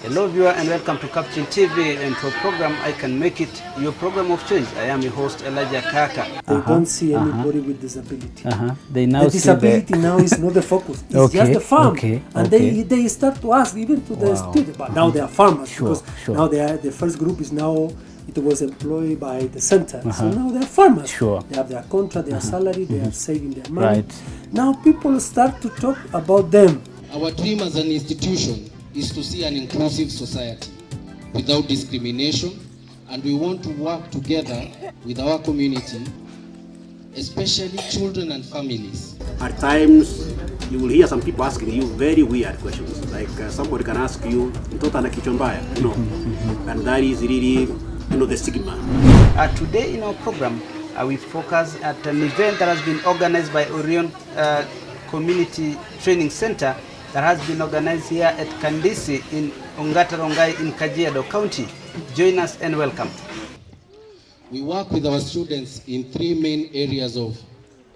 Hello viewer and welcome to Captain TV and to a program I Can Make It, your program of choice. I am your host Elijah Kaka. They don't see anybody with disability. They now the disability now is not the focus. It's just the farm. And they start to ask even to the students. But now they are farmers because now they are, the first group is now, it was employed by the center. So now they are farmers. They have their contract, their salary, they are saving their money. Now people start to talk about them. Our dream as an institution is to see an inclusive society without discrimination, and we want to work together with our community, especially children and families. At times, you will hear some people asking you very weird questions, like somebody can ask you, "Mtoto ana kichwa mbaya?" And that is really, the stigma. Today in our program, we focus at an event that has been organized by Orione Community Training Center that has been organized here at Kandisi in Ongata Rongai in Kajiado County. Join us and welcome. We work with our students in three main areas of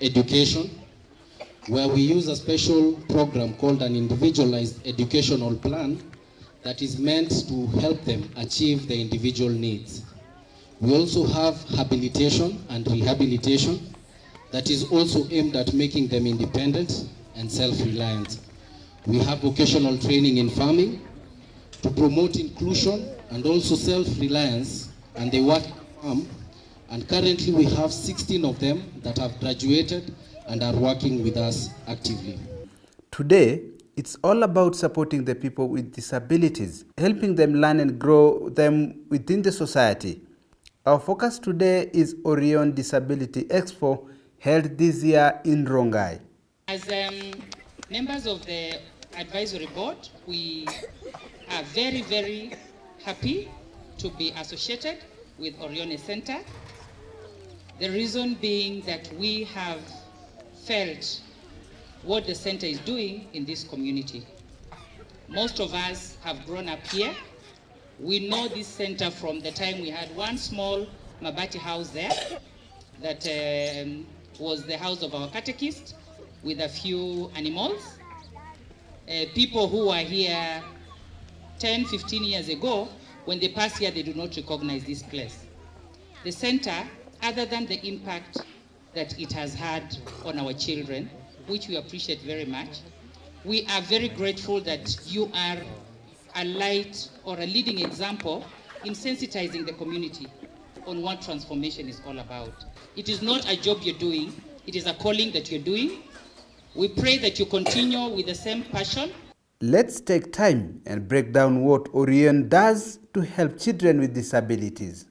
education, where we use a special program called an individualized educational plan that is meant to help them achieve their individual needs. We also have habilitation and rehabilitation that is also aimed at making them independent and self-reliant. We have vocational training in farming to promote inclusion and also self-reliance, and they work in farm. And currently we have 16 of them that have graduated and are working with us actively. Today, it's all about supporting the people with disabilities, helping them learn and grow them within the society. Our focus today is Orione Disability Expo, held this year in Rongai. As members of the advisory board, we are very, very happy to be associated with Orione Center. The reason being that we have felt what the center is doing in this community. Most of us have grown up here. We know this center from the time we had one small mabati house there that was the house of our catechist with a few animals. People who were here 10, 15 years ago, when they pass here, they do not recognize this place. The center, other than the impact that it has had on our children, which we appreciate very much, we are very grateful that you are a light or a leading example in sensitizing the community on what transformation is all about. It is not a job you're doing, it is a calling that you're doing. We pray that you continue with the same passion. Let's take time and break down what Orione does to help children with disabilities.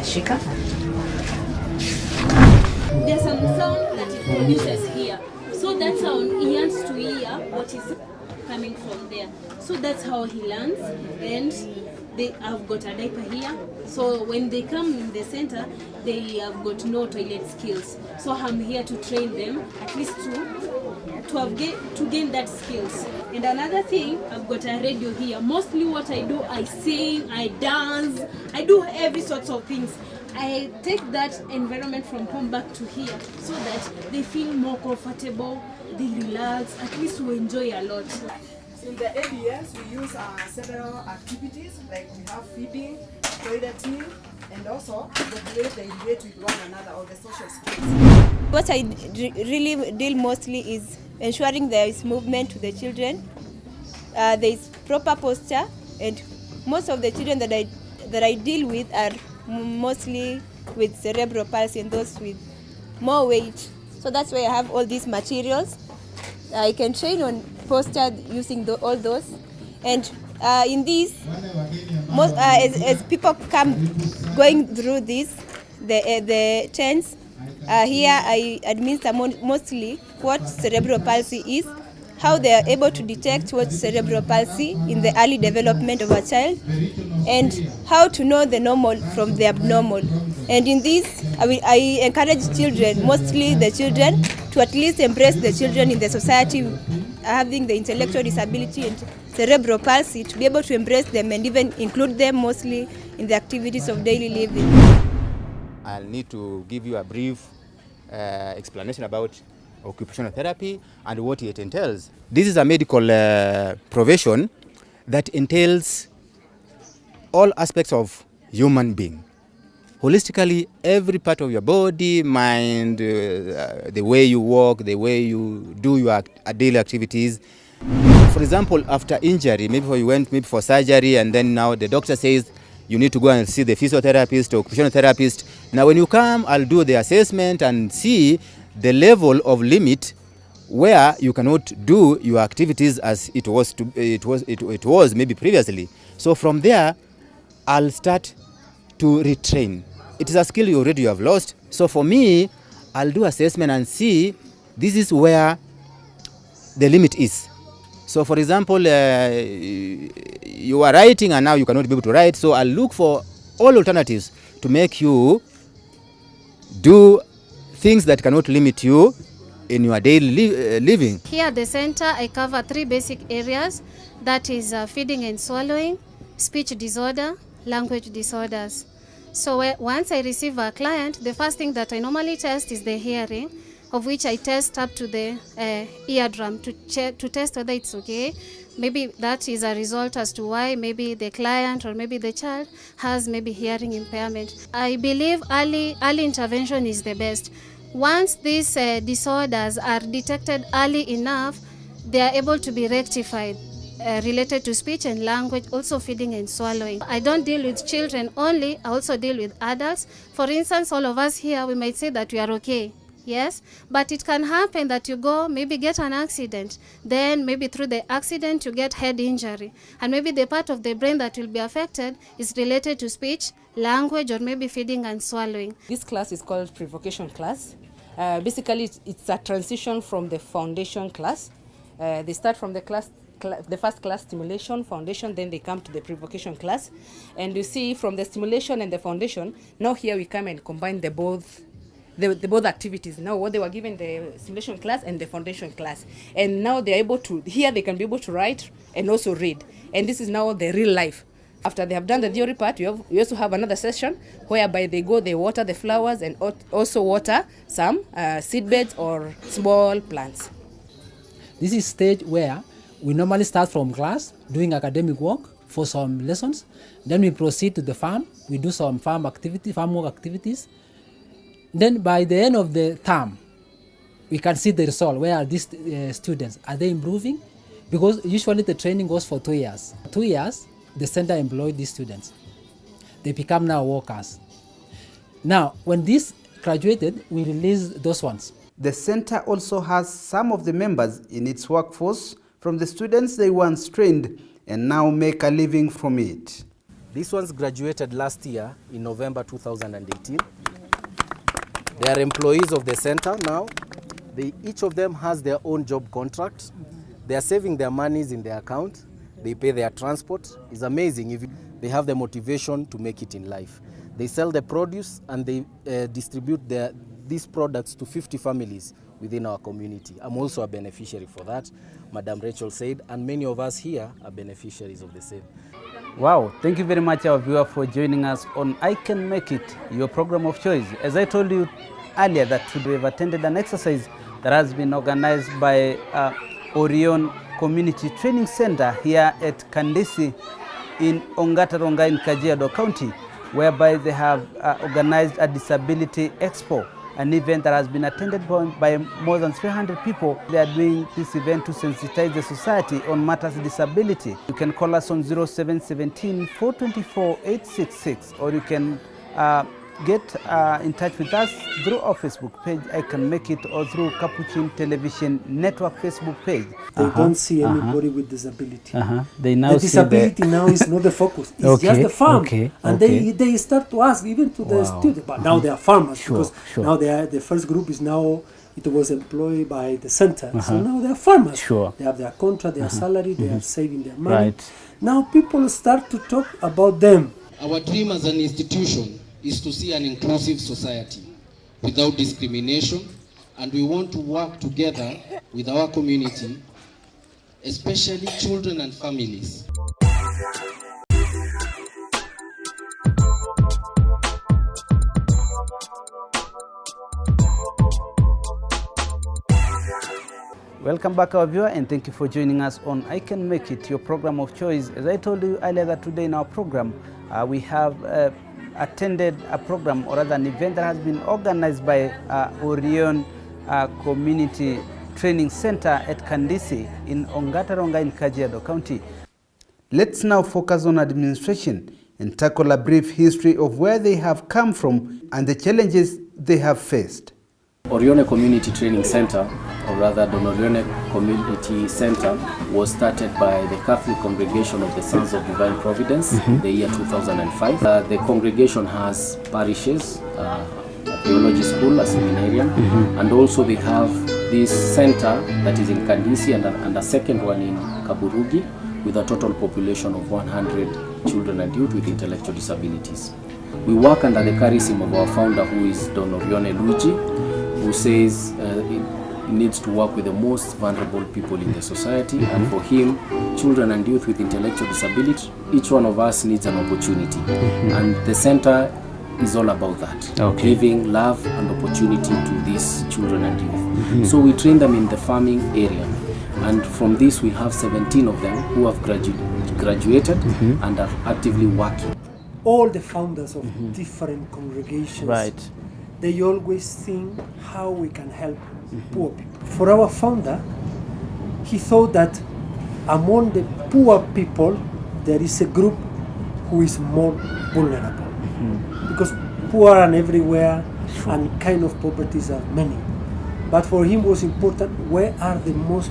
Shika. There's some sound that it produces here. So that sound, he learns to hear what is coming from there. So that's how he learns, and they have got a diaper here. So when they come in the center, they have got no toilet skills. So I'm here to train them, at least to gain that skills. And another thing, I've got a radio here. Mostly what I do, I sing, I dance, I do every sorts of things. I take that environment from home back to here so that they feel more comfortable, they relax, at least we enjoy a lot. In the ABS, we use several activities, like we have feeding, toileting, and also the way they relate with one another or the social skills. What I really deal mostly is ensuring there is movement to the children, there is proper posture, and most of the children that I deal with are mostly with cerebral palsy and those with more weight. So that's why I have all these materials. I can train on posture using all those, and in these, as people come going through this, the tents, here I administer mostly what cerebral palsy is, how they are able to detect what's cerebral palsy in the early development of a child, and how to know the normal from the abnormal. And in this, I encourage children, mostly the children, to at least embrace the children in the society having the intellectual disability and cerebral palsy, to be able to embrace them and even include them mostly in the activities of daily living. I'll need to give you a brief explanation about occupational therapy and what it entails. This is a medical profession that entails all aspects of human being. Holistically, every part of your body, mind, the way you walk, the way you do your daily activities. For example, after injury, maybe you went for surgery and then now the doctor says you need to go and see the physiotherapist or occupational therapist. Now when you come, I'll do the assessment and see the level of limit where you cannot do your activities as it was maybe previously. So from there, I'll start to retrain. It is a skill you already have lost. So for me, I'll do assessment and see this is where the limit is. So for example, you are writing and now you cannot be able to write. So I'll look for all alternatives to make you do things that cannot limit you in your daily living. Here at the center, I cover 3 basic areas. That is feeding and swallowing, speech disorder, language disorders. So once I receive a client, the first thing that I normally test is the hearing, of which I test up to the eardrum to test whether it's okay. Maybe that is a result as to why maybe the client or maybe the child has maybe hearing impairment. I believe early intervention is the best. Once these disorders are detected early enough, they are able to be rectified. Related to speech and language, also feeding and swallowing. I don't deal with children only, I also deal with adults. For instance, all of us here, we might say that we are okay, yes, but it can happen that you go, maybe get an accident, then maybe through the accident you get head injury, and maybe the part of the brain that will be affected is related to speech, language, or maybe feeding and swallowing. This class is called pre-vocation class. Basically, it's a transition from the foundation class. They start from the first class stimulation foundation, then they come to the pre-vocation class, and you see from the stimulation and the foundation, now here we come and combine the both activities. Now what they were given the stimulation class and the foundation class, and now they're able to, here they can be able to write and also read, and this is now the real life. After they have done the theory part, we also have another session whereby they water the flowers and also water some seed beds or small plants. This is stage where we normally start from class, doing academic work for some lessons. Then we proceed to the farm. We do some farm work activities. Then by the end of the term, we can see the result. Where are these students? Are they improving? Because usually the training goes for 2 years. 2 years, the center employed these students. They become now workers. Now, when these graduated, we release those ones. The center also has some of the members in its workforce from the students they once trained and now make a living from it. These ones graduated last year in November 2018. They are employees of the center now. Each of them has their own job contract. They are saving their monies in their account. They pay their transport. It's amazing if they have the motivation to make it in life. They sell the produce and they distribute these products to 50 families within our community. I'm also a beneficiary for that, Madam Rachel said, and many of us here are beneficiaries of the same. Wow, thank you very much, our viewer, for joining us on I Can Make It, your program of choice. As I told you earlier, that we have attended an exercise that has been organized by Orione Community Training Center here at Kandisi in Ongataronga in Kajiado County, whereby they have organized a disability expo, an event that has been attended by more than 300 people. They are doing this event to sensitize the society on matters of disability. You can call us on 0717 424 866, or you can get in touch with us through our Facebook page, I Can Make It, or through Capuchin Television Network Facebook page. They don't see anybody with disability. They now the disability now is not the focus. It's just the farm. And they start to ask even to the students. But now they are farmers because now they are, the first group is now, it was employed by the center. So now they are farmers. They have their contract, their salary, they are saving their money. Now people start to talk about them. Our dream as an institution is to see an inclusive society without discrimination, and we want to work together with our community, especially children and families. Welcome back, our viewer, and thank you for joining us on I Can Make It, your program of choice. As I told you earlier, that today in our program, we have attended a program, or rather an event that has been organized by Orione Community Training Center at Kandisi in Ongataronga in Kajiado County. Let's now focus on administration and tackle a brief history of where they have come from and the challenges they have faced. Orione Community Training Center, or rather Don Orione Community Center, was started by the Catholic Congregation of the Sons of Divine Providence in the year 2005. The congregation has parishes, a theology school, a seminarium, and also they have this center that is in Kandisi and a second one in Kaburugi, with a total population of 100 children and youth with intellectual disabilities. We work under the charism of our founder, who is Don Orione Luigi, who says he needs to work with the most vulnerable people in the society, and for him, children and youth with intellectual disability, each one of us needs an opportunity. And the center is all about that, giving love and opportunity to these children and youth. So we train them in the farming area, and from this we have 17 of them who have graduated and are actively working. All the founders of different congregations, they always think how we can help poor people. For our founder, he thought that among the poor people, there is a group who is more vulnerable. Because poor are everywhere and kind of poverties are many. But for him was important, where are the most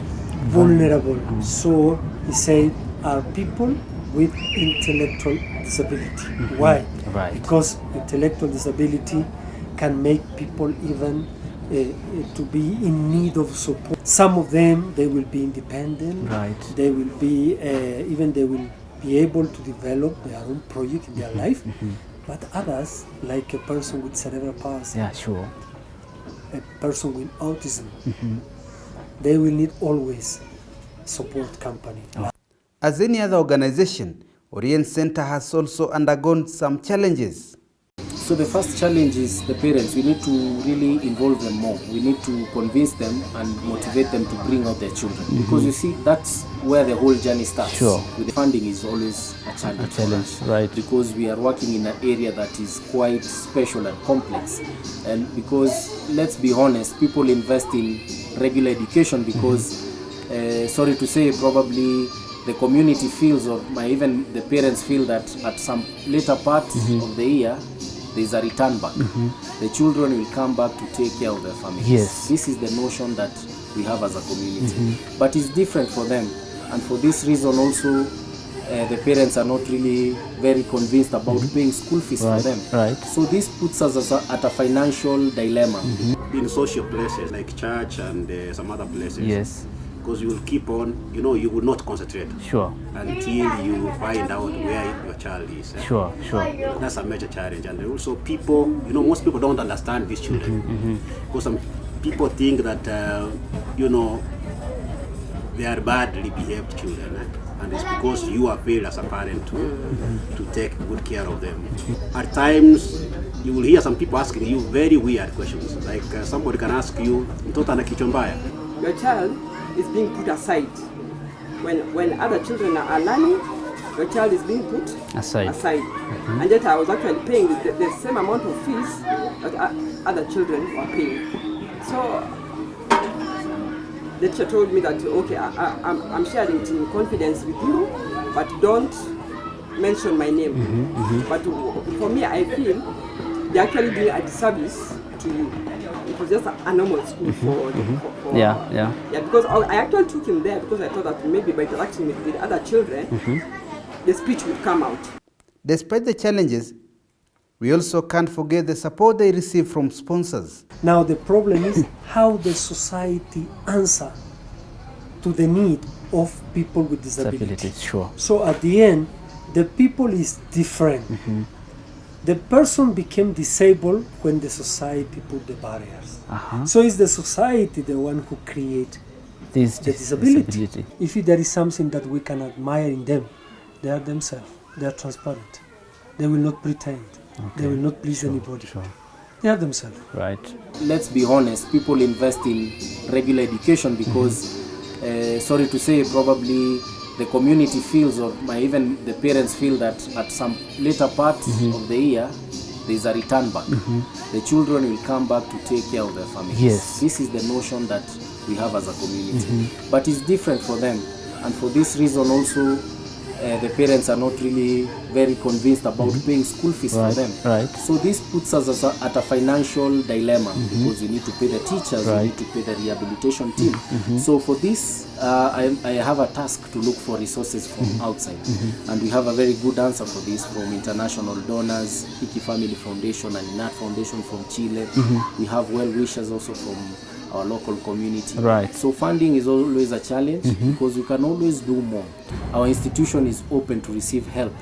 vulnerable? So he said, are people with intellectual disability. Why? Because intellectual disability can make people even to be in need of support. Some of them, they will be independent. They will be they will be able to develop their own project in their life. But others, like a person with cerebral palsy, a person with autism, they will need always support company. As any other organization, Orione Center has also undergone some challenges. So the first challenge is the parents. We need to really involve them more. We need to convince them and motivate them to bring out their children. Because you see, that's where the whole journey starts. With the funding is always a challenge. Because we are working in an area that is quite special and complex. And because, let's be honest, people invest in regular education because, sorry to say, probably the community feels, or even the parents feel, that at some later part of the year, there is a return back. The children will come back to take care of their families. This is the notion that we have as a community. But it's different for them. And for this reason also, the parents are not really very convinced about paying school fees for them. So this puts us at a financial dilemma. In social places like church and some other places. Because you will keep on, you will not concentrate until you find out where your child is. That's a major challenge. And also people, most people don't understand these children. Because some people think that, they are badly behaved children. And it's because you are failed as a parent to take good care of them. At times, you will hear some people asking you very weird questions. Like somebody can ask you, your child is being put aside. When other children are learning, your child is being put aside. And yet I was actually paying the same amount of fees that other children were paying. So the teacher told me that, okay, I'm sharing it in confidence with you, but don't mention my name. But for me, I feel they're actually doing a disservice to you. It was just a normal school for because I actually took him there because I thought that maybe by interacting with other children, the speech would come out. Despite the challenges, we also can't forget the support they receive from sponsors. Now the problem is how the society answer to the need of people with disabilities. So at the end, the people is different. The person became disabled when the society put the barriers. So it's the society the one who create the disability. If there is something that we can admire in them, they are themselves. They are transparent. They will not pretend. They will not please anybody. They are themselves. Let's be honest, people invest in regular education because sorry to say, probably the community feels, or even the parents feel, that at some later part of the year, there is a return back. The children will come back to take care of their families. Yes. This is the notion that we have as a community. But it's different for them. And for this reason also, the parents are not really very convinced about paying school fees for them. So this puts us at a financial dilemma, because we need to pay the teachers, we need to pay the rehabilitation team. So for this, I have a task to look for resources from outside. And we have a very good answer for this from international donors, Iki Family Foundation and Inat Foundation from Chile. We have well-wishers also from our local community. So funding is always a challenge, because we can always do more. Our institution is open to receive help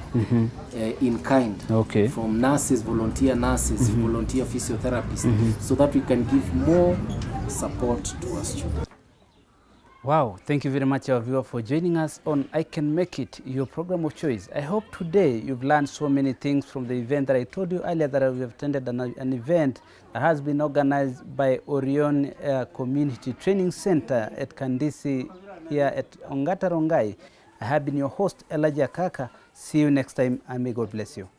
in kind from nurses, volunteer physiotherapists, so that we can give more support to our students. Wow, thank you very much, our viewer, for joining us on I Can Make It, your program of choice. I hope today you've learned so many things from the event that I told you earlier, that we have attended an event that has been organized by Orione Community Training Center at Kandisi here at Ongata Rongai. I have been your host, Elijah Kaka. See you next time, and may God bless you.